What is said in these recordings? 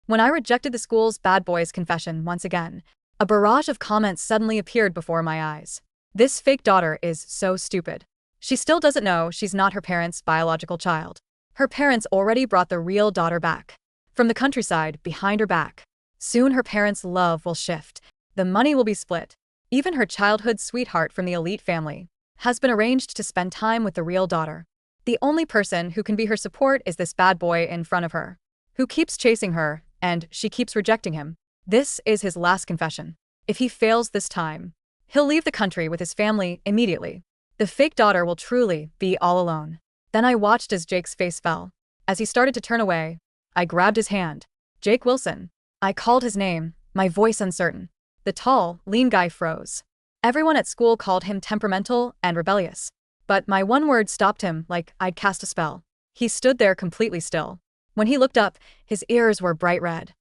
When I rejected the school's bad boys confession once again, a barrage of comments suddenly appeared before my eyes. This fake daughter is so stupid. She still doesn't know she's not her parents' biological child. Her parents already brought the real daughter back from the countryside behind her back. Soon her parents' love will shift. The money will be split. Even her childhood sweetheart from the elite family has been arranged to spend time with the real daughter. The only person who can be her support is this bad boy in front of her, who keeps chasing her, and she keeps rejecting him. This is his last confession. If he fails this time, he'll leave the country with his family immediately. The fake daughter will truly be all alone. Then I watched as Jake's face fell. As he started to turn away, I grabbed his hand. Jake Wilson. I called his name, my voice uncertain. The tall, lean guy froze. Everyone at school called him temperamental and rebellious. But my one word stopped him like I'd cast a spell. He stood there completely still. When he looked up, his ears were bright red.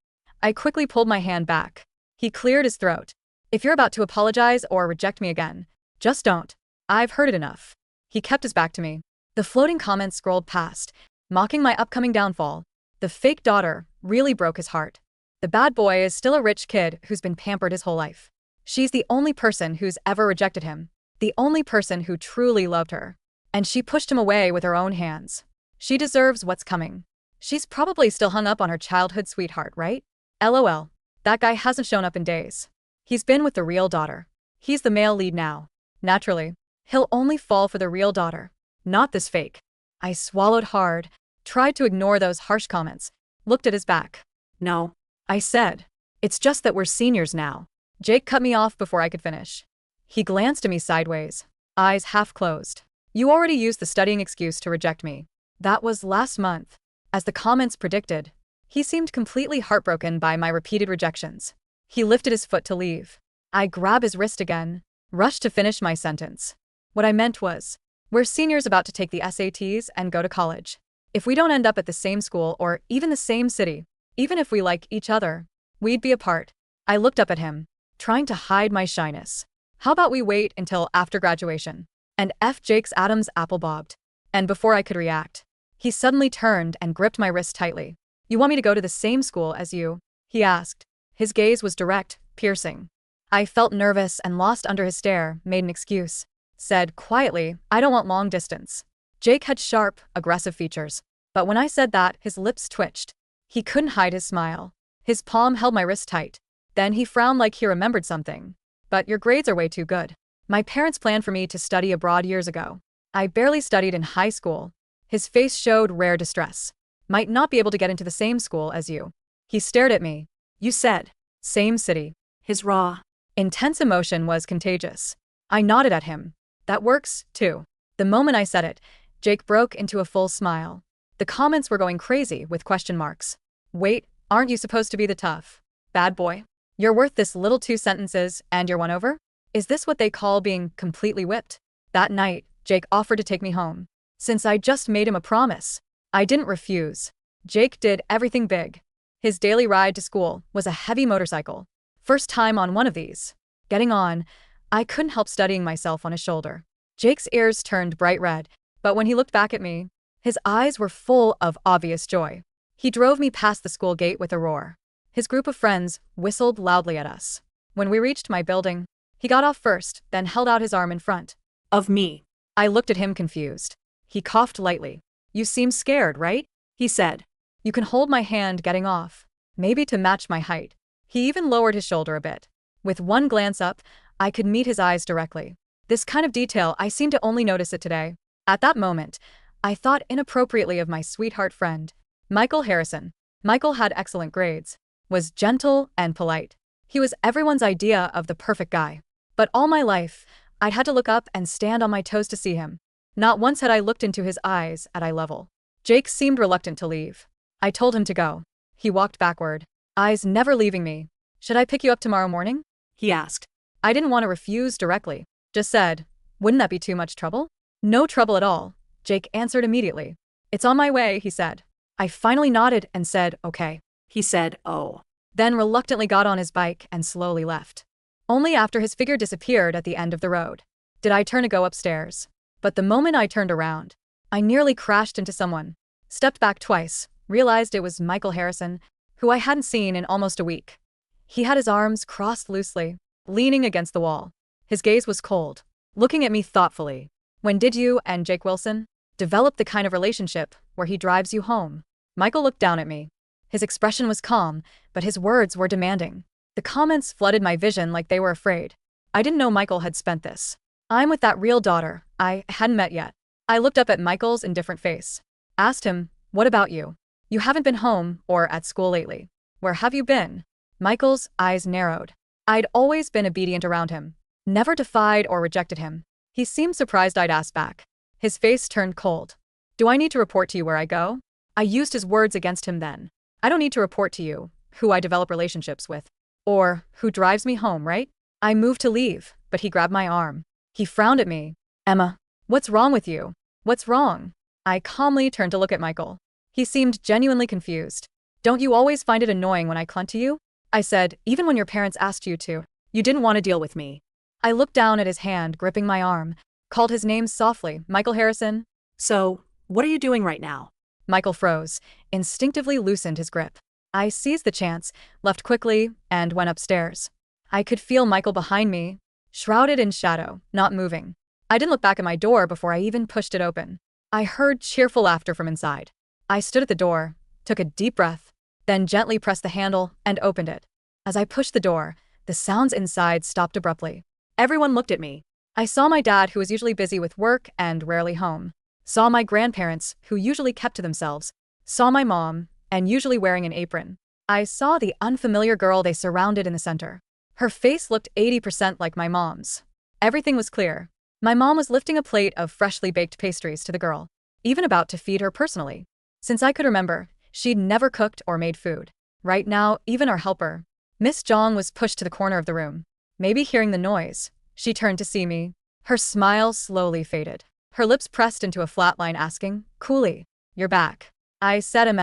I quickly pulled my hand back. He cleared his throat. If you're about to apologize or reject me again, just don't. I've heard it enough. He kept his back to me. The floating comments scrolled past, mocking my upcoming downfall. The fake daughter really broke his heart. The bad boy is still a rich kid who's been pampered his whole life. She's the only person who's ever rejected him. The only person who truly loved her. And she pushed him away with her own hands. She deserves what's coming. She's probably still hung up on her childhood sweetheart, right? LOL. That guy hasn't shown up in days. He's been with the real daughter. He's the male lead now. Naturally, he'll only fall for the real daughter, not this fake. I swallowed hard, tried to ignore those harsh comments, looked at his back. No, I said. It's just that we're seniors now. Jake cut me off before I could finish. He glanced at me sideways, eyes half closed. You already used the studying excuse to reject me. That was last month. As the comments predicted, he seemed completely heartbroken by my repeated rejections. He lifted his foot to leave. I grabbed his wrist again, rushed to finish my sentence. What I meant was, we're seniors about to take the SATs and go to college. If we don't end up at the same school or even the same city, even if we like each other, we'd be apart. I looked up at him, trying to hide my shyness. How about we wait until after graduation? And Jake's Adam's apple bobbed. And before I could react, he suddenly turned and gripped my wrist tightly. You want me to go to the same school as you? He asked. His gaze was direct, piercing. I felt nervous and lost under his stare, made an excuse. Said quietly, I don't want long distance. Jake had sharp, aggressive features. But when I said that, his lips twitched. He couldn't hide his smile. His palm held my wrist tight. Then he frowned like he remembered something. But your grades are way too good. My parents planned for me to study abroad years ago. I barely studied in high school. His face showed rare distress. Might not be able to get into the same school as you. He stared at me. You said. Same city. His raw, intense emotion was contagious. I nodded at him. That works, too. The moment I said it, Jake broke into a full smile. The comments were going crazy with question marks. Wait, aren't you supposed to be the tough bad boy? You're worth this little 2 sentences and you're won over? Is this what they call being completely whipped? That night, Jake offered to take me home. Since I just made him a promise, I didn't refuse. Jake did everything big. His daily ride to school was a heavy motorcycle. First time on one of these. Getting on, I couldn't help studying myself on his shoulder. Jake's ears turned bright red, but when he looked back at me, his eyes were full of obvious joy. He drove me past the school gate with a roar. His group of friends whistled loudly at us. When we reached my building, he got off first, then held out his arm in front of me. I looked at him confused. He coughed lightly. You seem scared, right? He said. You can hold my hand getting off, maybe to match my height. He even lowered his shoulder a bit. With one glance up, I could meet his eyes directly. This kind of detail, I seemed to only notice it today. At that moment, I thought inappropriately of my sweetheart friend, Michael Harrison. Michael had excellent grades, was gentle and polite. He was everyone's idea of the perfect guy. But all my life, I'd had to look up and stand on my toes to see him. Not once had I looked into his eyes at eye level. Jake seemed reluctant to leave. I told him to go. He walked backward, eyes never leaving me. Should I pick you up tomorrow morning? He asked. I didn't want to refuse directly. Just said, wouldn't that be too much trouble? No trouble at all, Jake answered immediately. It's on my way, he said. I finally nodded and said, okay. He said, oh. Then reluctantly got on his bike and slowly left. Only after his figure disappeared at the end of the road did I turn to go upstairs. But the moment I turned around, I nearly crashed into someone. Stepped back twice, realized it was Michael Harrison, who I hadn't seen in almost a week. He had his arms crossed loosely, leaning against the wall. His gaze was cold, looking at me thoughtfully. When did you and Jake Wilson develop the kind of relationship where he drives you home? Michael looked down at me. His expression was calm, but his words were demanding. The comments flooded my vision like they were afraid. I didn't know Michael had spent this. I'm with that real daughter I hadn't met yet. I looked up at Michael's indifferent face. Asked him, what about you? You haven't been home or at school lately. Where have you been? Michael's eyes narrowed. I'd always been obedient around him. Never defied or rejected him. He seemed surprised I'd asked back. His face turned cold. Do I need to report to you where I go? I used his words against him then. I don't need to report to you who I develop relationships with. Or who drives me home, right? I moved to leave, but he grabbed my arm. He frowned at me. Emma, what's wrong with you? What's wrong? I calmly turned to look at Michael. He seemed genuinely confused. Don't you always find it annoying when I clung to you? I said, even when your parents asked you to. You didn't want to deal with me. I looked down at his hand gripping my arm, called his name softly, Michael Harrison. So, what are you doing right now? Michael froze, instinctively loosened his grip. I seized the chance, left quickly, and went upstairs. I could feel Michael behind me, shrouded in shadow, not moving. I didn't look back at my door before I even pushed it open. I heard cheerful laughter from inside. I stood at the door, took a deep breath, then gently pressed the handle and opened it. As I pushed the door, the sounds inside stopped abruptly. Everyone looked at me. I saw my dad, who was usually busy with work and rarely home. Saw my grandparents, who usually kept to themselves. Saw my mom, and usually wearing an apron. I saw the unfamiliar girl they surrounded in the center. Her face looked 80% like my mom's. Everything was clear. My mom was lifting a plate of freshly baked pastries to the girl, even about to feed her personally. Since I could remember, she'd never cooked or made food. Right now, even our helper, Miss Jong, was pushed to the corner of the room. Maybe hearing the noise, she turned to see me. Her smile slowly faded. Her lips pressed into a flat line, asking, coolly, you're back. I said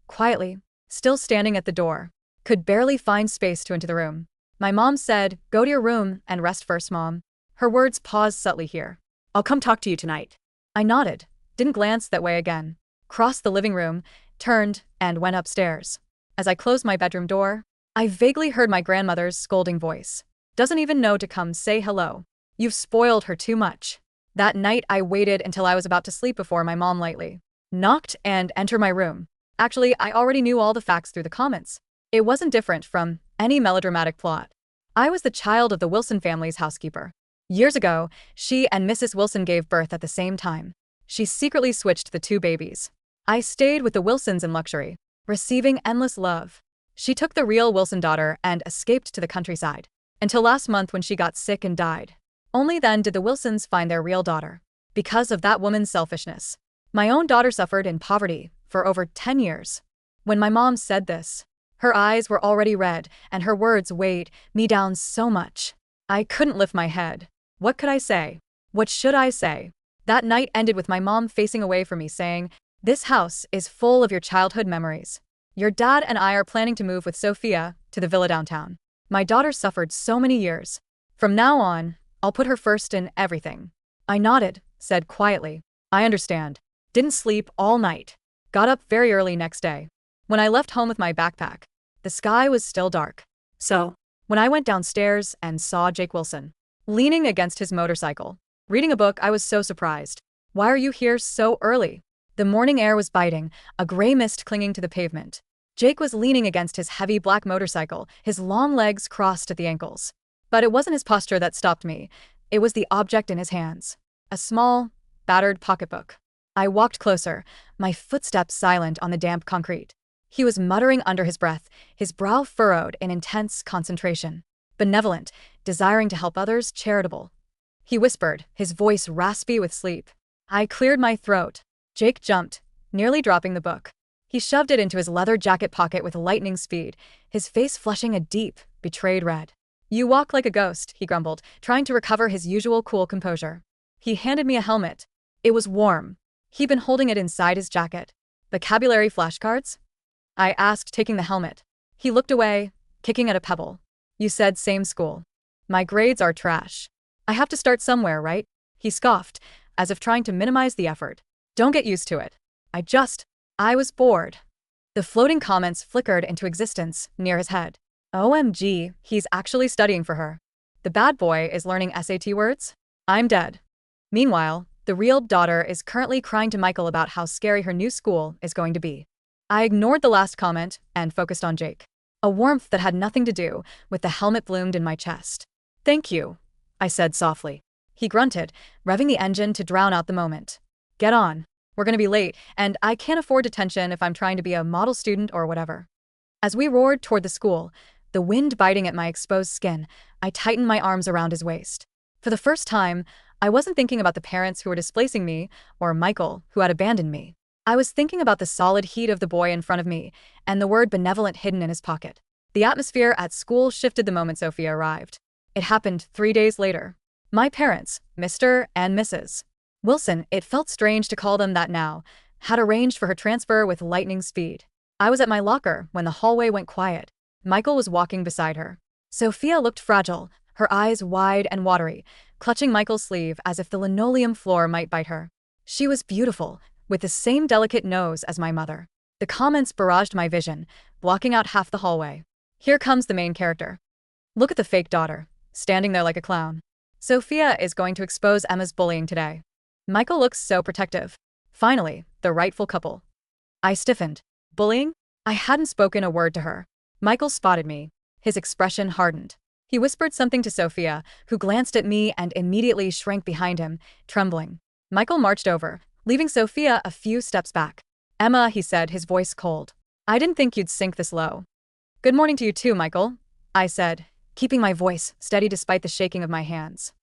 quietly, still standing at the door. Could barely find space to enter the room. My mom said, go to your room and rest first, Mom. Her words paused subtly here. I'll come talk to you tonight. I nodded, didn't glance that way again. Crossed the living room, turned, and went upstairs. As I closed my bedroom door, I vaguely heard my grandmother's scolding voice. Doesn't even know to come say hello. You've spoiled her too much. That night I waited until I was about to sleep before my mom lightly knocked and entered my room. Actually, I already knew all the facts through the comments. It wasn't different from any melodramatic plot. I was the child of the Wilson family's housekeeper. Years ago, she and Mrs. Wilson gave birth at the same time. She secretly switched the two babies. I stayed with the Wilsons in luxury, receiving endless love. She took the real Wilson daughter and escaped to the countryside. Until last month when she got sick and died. Only then did the Wilsons find their real daughter. Because of that woman's selfishness. My own daughter suffered in poverty for over 10 years. When my mom said this, her eyes were already red and her words weighed me down so much. I couldn't lift my head. What could I say? What should I say? That night ended with my mom facing away from me saying, this house is full of your childhood memories. Your dad and I are planning to move with Sophia to the villa downtown. My daughter suffered so many years. From now on, I'll put her first in everything. I nodded, said quietly, I understand. Didn't sleep all night. Got up very early next day. When I left home with my backpack, the sky was still dark. So, when I went downstairs and saw Jake Wilson, leaning against his motorcycle, reading a book, I was so surprised. Why are you here so early? The morning air was biting, a gray mist clinging to the pavement. Jake was leaning against his heavy black motorcycle, his long legs crossed at the ankles. But it wasn't his posture that stopped me. It was the object in his hands. A small, battered pocketbook. I walked closer, my footsteps silent on the damp concrete. He was muttering under his breath, his brow furrowed in intense concentration. Benevolent, desiring to help others, charitable. He whispered, his voice raspy with sleep. I cleared my throat. Jake jumped, nearly dropping the book. He shoved it into his leather jacket pocket with lightning speed, his face flushing a deep, betrayed red. You walk like a ghost, he grumbled, trying to recover his usual cool composure. He handed me a helmet. It was warm. He'd been holding it inside his jacket. Vocabulary flashcards? I asked, taking the helmet. He looked away, kicking at a pebble. You said same school. My grades are trash. I have to start somewhere, right? He scoffed, as if trying to minimize the effort. Don't get used to it. I was bored. The floating comments flickered into existence near his head. OMG, he's actually studying for her. The bad boy is learning SAT words? I'm dead. Meanwhile, the real daughter is currently crying to Michael about how scary her new school is going to be. I ignored the last comment and focused on Jake. A warmth that had nothing to do with the helmet bloomed in my chest. Thank you, I said softly. He grunted, revving the engine to drown out the moment. Get on. We're gonna be late, and I can't afford detention if I'm trying to be a model student or whatever. As we roared toward the school, the wind biting at my exposed skin, I tightened my arms around his waist. For the first time, I wasn't thinking about the parents who were displacing me or Michael, who had abandoned me. I was thinking about the solid heat of the boy in front of me and the word benevolent hidden in his pocket. The atmosphere at school shifted the moment Sophia arrived. It happened 3 days later. My parents, Mr. and Mrs. Wilson, it felt strange to call them that now, had arranged for her transfer with lightning speed. I was at my locker when the hallway went quiet. Michael was walking beside her. Sophia looked fragile, her eyes wide and watery, clutching Michael's sleeve as if the linoleum floor might bite her. She was beautiful, with the same delicate nose as my mother. The comments barraged my vision, blocking out half the hallway. Here comes the main character. Look at the fake daughter, standing there like a clown. Sophia is going to expose Emma's bullying today. Michael looks so protective. Finally, the rightful couple. I stiffened. Bullying? I hadn't spoken a word to her. Michael spotted me. His expression hardened. He whispered something to Sophia, who glanced at me and immediately shrank behind him, trembling. Michael marched over, leaving Sophia a few steps back. Emma, he said, his voice cold. I didn't think you'd sink this low. Good morning to you too, Michael, I said, keeping my voice steady despite the shaking of my hands.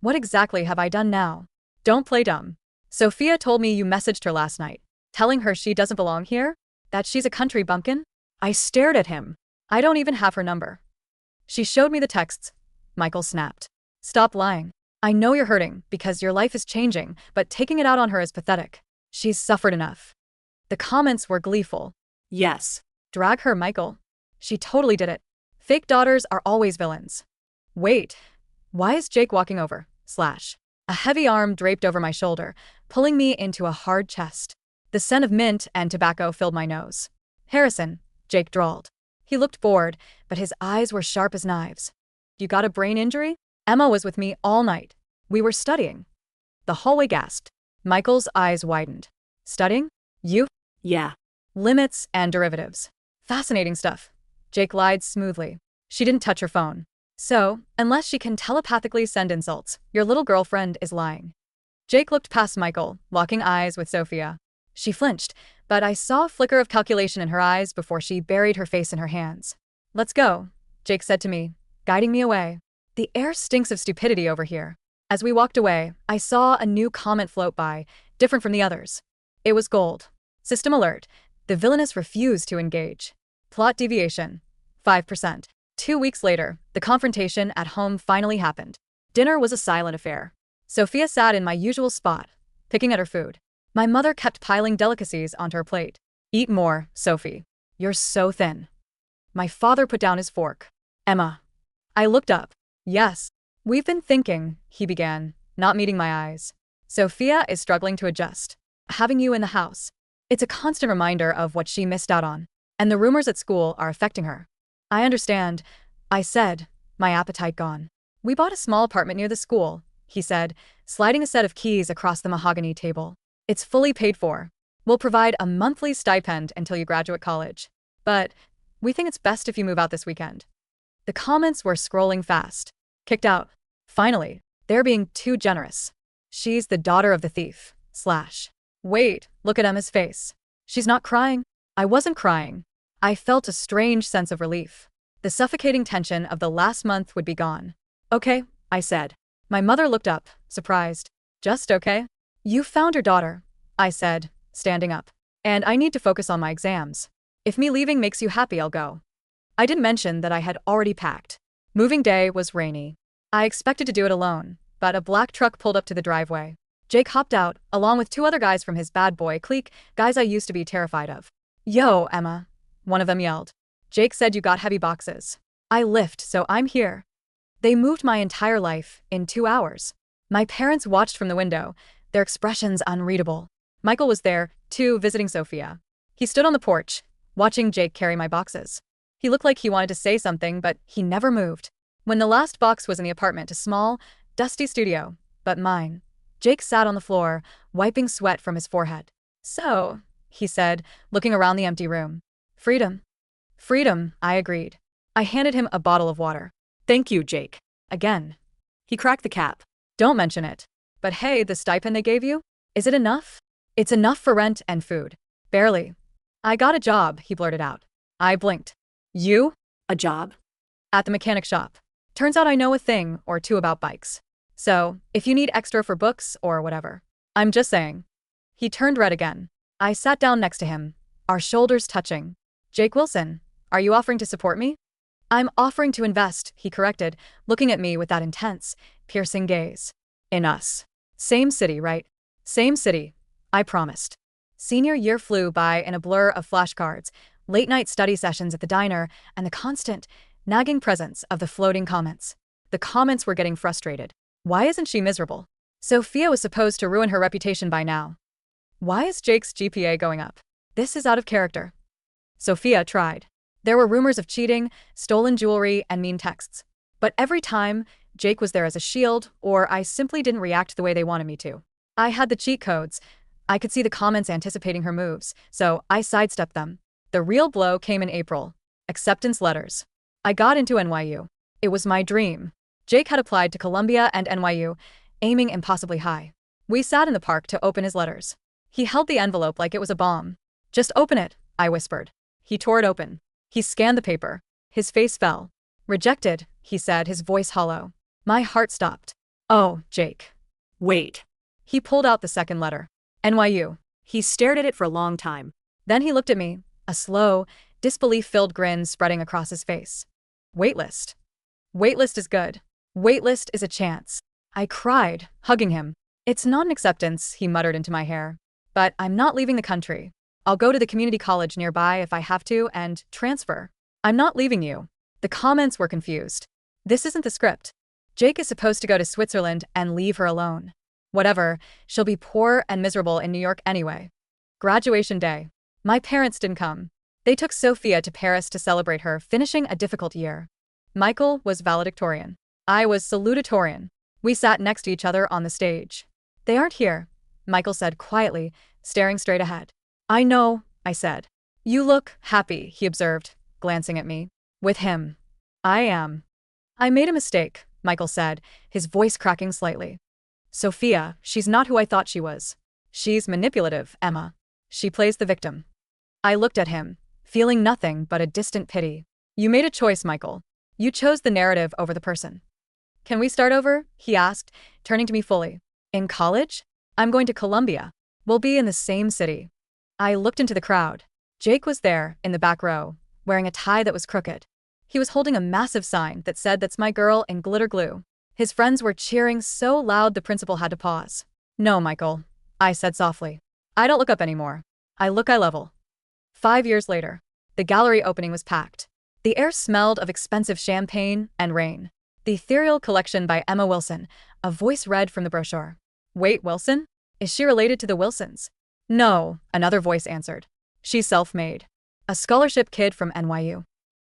What exactly have I done now? Don't play dumb. Sophia told me you messaged her last night, telling her she doesn't belong here? That she's a country bumpkin? I stared at him. I don't even have her number. She showed me the texts. Michael snapped. Stop lying. I know you're hurting because your life is changing, but taking it out on her is pathetic. She's suffered enough. The comments were gleeful. Yes. Drag her, Michael. She totally did it. Fake daughters are always villains. Wait. Why is Jake walking over? A heavy arm draped over my shoulder, pulling me into a hard chest. The scent of mint and tobacco filled my nose. Harrison, Jake drawled. He looked bored, but his eyes were sharp as knives. You got a brain injury? Emma was with me all night. We were studying. The hallway gasped. Michael's eyes widened. Studying? You? Yeah. Limits and derivatives. Fascinating stuff. Jake lied smoothly. She didn't touch her phone. So, unless she can telepathically send insults, your little girlfriend is lying. Jake looked past Michael, locking eyes with Sophia. She flinched, but I saw a flicker of calculation in her eyes before she buried her face in her hands. Let's go, Jake said to me, guiding me away. The air stinks of stupidity over here. As we walked away, I saw a new comment float by, different from the others. It was gold. System alert. The villainess refused to engage. Plot deviation. 5%. 2 weeks later, the confrontation at home finally happened. Dinner was a silent affair. Sophia sat in my usual spot, picking at her food. My mother kept piling delicacies onto her plate. Eat more, Sophie. You're so thin. My father put down his fork. Emma. I looked up. Yes. We've been thinking, he began, not meeting my eyes. Sophia is struggling to adjust. Having you in the house. It's a constant reminder of what she missed out on. And the rumors at school are affecting her. I understand, I said, my appetite gone. We bought a small apartment near the school, he said, sliding a set of keys across the mahogany table. It's fully paid for. We'll provide a monthly stipend until you graduate college. But we think it's best if you move out this weekend. The comments were scrolling fast. Kicked out. Finally, they're being too generous. She's the daughter of the thief. Wait, look at Emma's face. She's not crying. I wasn't crying. I felt a strange sense of relief. The suffocating tension of the last month would be gone. Okay, I said. My mother looked up, surprised. Just okay? You found your daughter, I said, standing up. And I need to focus on my exams. If me leaving makes you happy, I'll go. I didn't mention that I had already packed. Moving day was rainy. I expected to do it alone, but a black truck pulled up to the driveway. Jake hopped out, along with 2 other guys from his bad boy clique, guys I used to be terrified of. Yo, Emma, one of them yelled. Jake said you got heavy boxes. I lift, so I'm here. They moved my entire life in 2 hours. My parents watched from the window, their expressions unreadable. Michael was there, too, visiting Sophia. He stood on the porch, watching Jake carry my boxes. He looked like he wanted to say something, but he never moved. When the last box was in the apartment, a small, dusty studio, but mine, Jake sat on the floor, wiping sweat from his forehead. So, he said, looking around the empty room. Freedom. Freedom, I agreed. I handed him a bottle of water. Thank you, Jake. Again. He cracked the cap. Don't mention it. But hey, the stipend they gave you? Is it enough? It's enough for rent and food. Barely. I got a job, he blurted out. I blinked. You? A job? At the mechanic shop. Turns out I know a thing or two about bikes. So, if you need extra for books or whatever. I'm just saying. He turned red again. I sat down next to him, our shoulders touching. Jake Wilson, are you offering to support me? I'm offering to invest, he corrected, looking at me with that intense, piercing gaze. In us. Same city, right? Same city. I promised. Senior year flew by in a blur of flashcards, late-night study sessions at the diner, and the constant, nagging presence of the floating comments. The comments were getting frustrated. Why isn't she miserable? Sophia was supposed to ruin her reputation by now. Why is Jake's GPA going up? This is out of character. Sophia tried. There were rumors of cheating, stolen jewelry, and mean texts. But every time, Jake was there as a shield, or I simply didn't react the way they wanted me to. I had the cheat codes. I could see the comments anticipating her moves, so I sidestepped them. The real blow came in April. Acceptance letters. I got into NYU. It was my dream. Jake had applied to Columbia and NYU, aiming impossibly high. We sat in the park to open his letters. He held the envelope like it was a bomb. Just open it, I whispered. He tore it open. He scanned the paper. His face fell. Rejected, he said, his voice hollow. My heart stopped. Oh, Jake. Wait. He pulled out the second letter. NYU. He stared at it for a long time. Then he looked at me, a slow, disbelief-filled grin spreading across his face. Waitlist. Waitlist is good. Waitlist is a chance. I cried, hugging him. It's not an acceptance, he muttered into my hair. But I'm not leaving the country. I'll go to the community college nearby if I have to and transfer. I'm not leaving you. The comments were confused. This isn't the script. Jake is supposed to go to Switzerland and leave her alone. Whatever, she'll be poor and miserable in New York anyway. Graduation day. My parents didn't come. They took Sophia to Paris to celebrate her finishing a difficult year. Michael was valedictorian. I was salutatorian. We sat next to each other on the stage. They aren't here, Michael said quietly, staring straight ahead. I know, I said. You look happy, he observed, glancing at me. With him. I am. I made a mistake, Michael said, his voice cracking slightly. Sophia, she's not who I thought she was. She's manipulative, Emma. She plays the victim. I looked at him, feeling nothing but a distant pity. You made a choice, Michael. You chose the narrative over the person. Can we start over? He asked, turning to me fully. In college? I'm going to Columbia. We'll be in the same city. I looked into the crowd. Jake was there, in the back row, wearing a tie that was crooked. He was holding a massive sign that said, "That's my girl," in glitter glue. His friends were cheering so loud the principal had to pause. No, Michael, I said softly. I don't look up anymore. I look eye level. 5 years later, the gallery opening was packed. The air smelled of expensive champagne and rain. The Ethereal Collection by Emma Wilson, a voice read from the brochure. Wait, Wilson? Is she related to the Wilsons? No, another voice answered. She's self-made. A scholarship kid from NYU.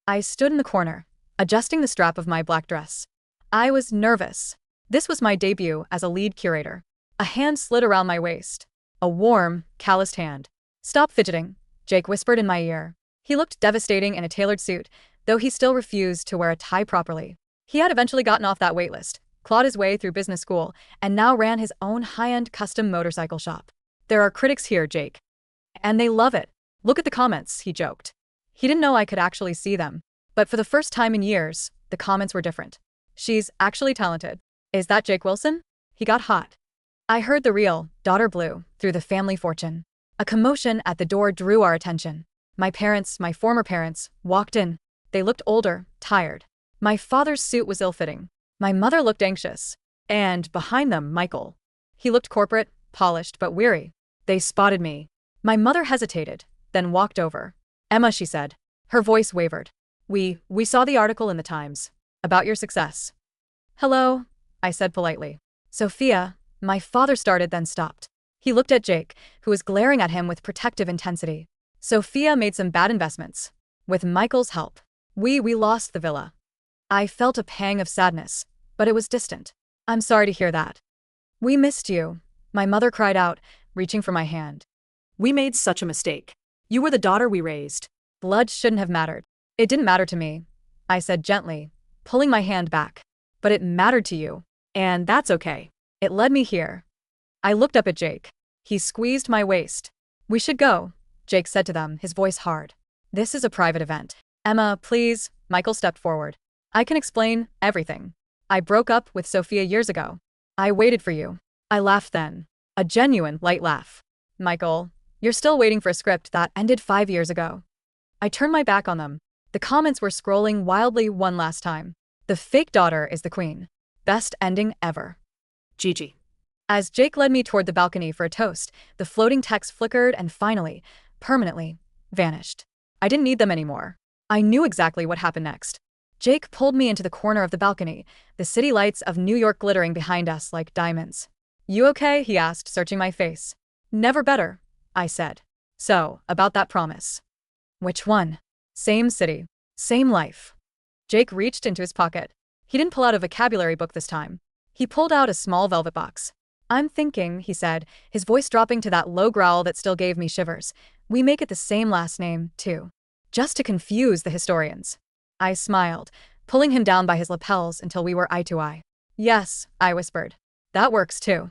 I stood in the corner, adjusting the strap of my black dress. I was nervous. This was my debut as a lead curator. A hand slid around my waist. A warm, calloused hand. Stop fidgeting, Jake whispered in my ear. He looked devastating in a tailored suit, though he still refused to wear a tie properly. He had eventually gotten off that waitlist, clawed his way through business school, and now ran his own high-end custom motorcycle shop. There are critics here, Jake. And they love it. Look at the comments, he joked. He didn't know I could actually see them. But for the first time in years, the comments were different. She's actually talented. Is that Jake Wilson? He got hot. I heard the reel, Daughter Blue, through the family fortune. A commotion at the door drew our attention. My parents, my former parents, walked in. They looked older, tired. My father's suit was ill-fitting. My mother looked anxious. And behind them, Michael. He looked corporate, polished, but weary. They spotted me. My mother hesitated, then walked over. Emma, she said. Her voice wavered. We saw the article in the Times. About your success. Hello, I said politely. Sophia, my father started then stopped. He looked at Jake, who was glaring at him with protective intensity. Sophia made some bad investments. With Michael's help, we lost the villa. I felt a pang of sadness, but it was distant. I'm sorry to hear that. We missed you, my mother cried out, reaching for my hand. We made such a mistake. You were the daughter we raised. Blood shouldn't have mattered. It didn't matter to me, I said gently, pulling my hand back. But it mattered to you. And that's okay. It led me here. I looked up at Jake. He squeezed my waist. We should go, Jake said to them, his voice hard. This is a private event. Emma, please, Michael stepped forward. I can explain everything. I broke up with Sophia years ago. I waited for you. I laughed then. A genuine, light laugh. Michael, you're still waiting for a script that ended 5 years ago. I turned my back on them. The comments were scrolling wildly one last time. The fake daughter is the queen. Best ending ever. Gigi. As Jake led me toward the balcony for a toast, the floating text flickered and finally, permanently, vanished. I didn't need them anymore. I knew exactly what happened next. Jake pulled me into the corner of the balcony, the city lights of New York glittering behind us like diamonds. You okay? He asked, searching my face. Never better, I said. So, about that promise. Which one? Same city. Same life. Jake reached into his pocket. He didn't pull out a vocabulary book this time. He pulled out a small velvet box. I'm thinking, he said, his voice dropping to that low growl that still gave me shivers. We make it the same last name, too. Just to confuse the historians. I smiled, pulling him down by his lapels until we were eye to eye. Yes, I whispered. That works too.